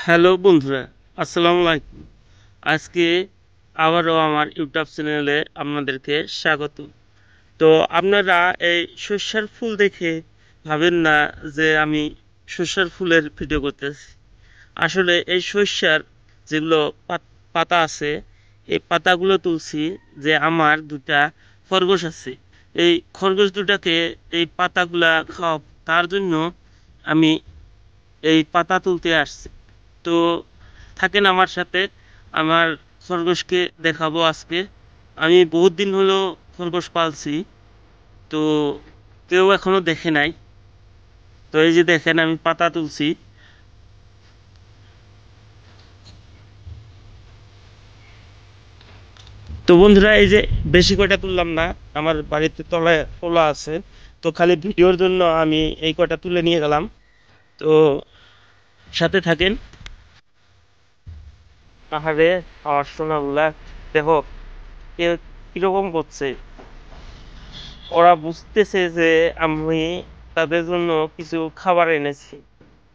Hello বন্ধুরা, আসসালামু আলাইকুম। আজকে আবারও আমার ইউটিউব চ্যানেলে আপনাদেরকে স্বাগত। তো আপনারা এই সর্ষের ফুল দেখে ভাবেন না যে আমি সর্ষের ফুলের ভিডিও করতেছি। আসলে এই সর্ষের যেগুলো পাতা আছে, এই পাতাগুলো তুলছি যে আমার দুটা খরগোশ আছে। এই খরগোশ দুটাকে এই পাতাগুলা খাওয়া, তার জন্য আমি এই পাতা তুলতে আসছি। তো থাকেন আমার সাথে, আমার খরগোশকে দেখাবো আজকে। আমি বহুত দিন হলো খরগোশ পালছি, তো কেউ এখনো দেখে নাই। তো এই যে দেখেন আমি পাতা তুলছি। তো বন্ধুরা, এই যে বেশি কয়টা তুললাম না, আমার বাড়িতে তলায় তোলা আছে, তো খালি ভিডিওর জন্য আমি এই কয়টা তুলে নিয়ে গেলাম। তো সাথে থাকেন। আহারে, আমার সোনাগুলা দেখো কে কিরকম করছে। ওরা বুঝতেছে যে আমি তাদের জন্য কিছু খাবার এনেছি,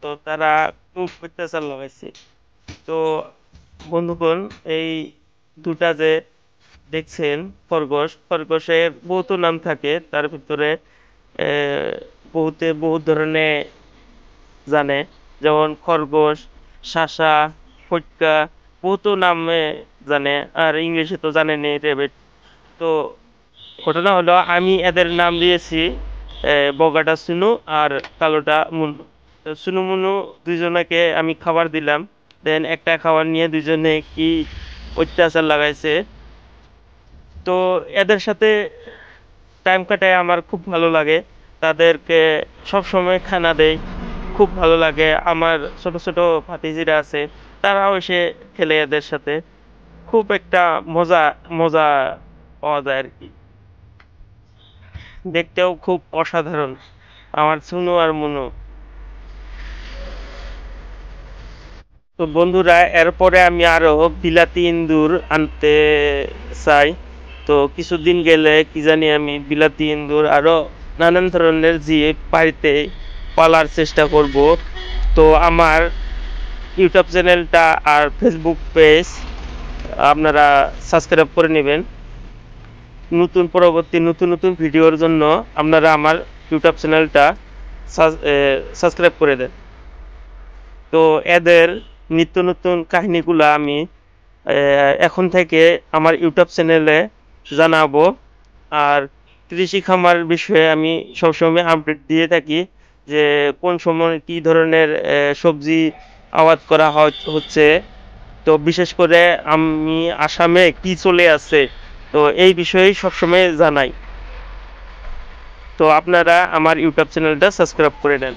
তো তারা খুব অত্যাচার লাগাইছে। তো বন্ধুগণ, এই দুটা যে দেখছেন খরগোশের বহুত নাম থাকে, তার ভিতরে বহুতে বহুত ধরনের জানে, যেমন খরগোশ, শাসা, ফটকা, বহুত নামে জানে। আর ইংলিশে তো জানেনি, রেবিট। তো ঘটনা হলো আমি এদের নাম দিয়েছি বগাটা সুনু আর কালোটা মুনু। তো সুনু মুনু দুইজনকে আমি খাবার দিলাম, দেন একটা খাবার নিয়ে দুইজনে কি অত্যাচার লাগাইছে। তো এদের সাথে টাইম কাটায় আমার খুব ভালো লাগে। তাদেরকে সব সময় খানা দেই, খুব ভালো লাগে। আমার ছোট ছোট ভাতিজিরা আছে, তারাও এসে খেলে এদের সাথে। খুব একটা মজা মজা পাওয়া যায় আর কি। দেখতেও খুব অসাধারণ আমার সুনু আর মুনু। তো বন্ধুরা, এরপরে আমি আরো বিলাতি ইন্দুর আনতে চাই। তো কিছুদিন গেলে কি জানি আমি বিলাতি ইন্দুর আরো নানান ধরনের জীব বাড়িতে পালার চেষ্টা করব। তো আমার ইউটিউব চ্যানেলটা আর ফেসবুক পেজ আপনারা সাবস্ক্রাইব করে নেবেন। পরবর্তী নতুন নতুন ভিডিওর জন্য আপনারা আমার ইউটিউব চ্যানেলটা সাবস্ক্রাইব করে দেন। তো এদের নিত্য নতুন কাহিনীগুলো আমি এখন থেকে আমার ইউটিউব চ্যানেলে জানাবো। আর কৃষি খামার বিষয়ে আমি সবসময় আপডেট দিয়ে থাকি, যে কোন সময় কি ধরনের সবজি আবাদ করা হচ্ছে। তো বিশেষ করে আমি আসামে কি চলে আছে, তো এই বিষয়ে সবসময় জানাই। তো আপনারা আমার ইউটিউব চ্যানেলটা সাবস্ক্রাইব করে নেন।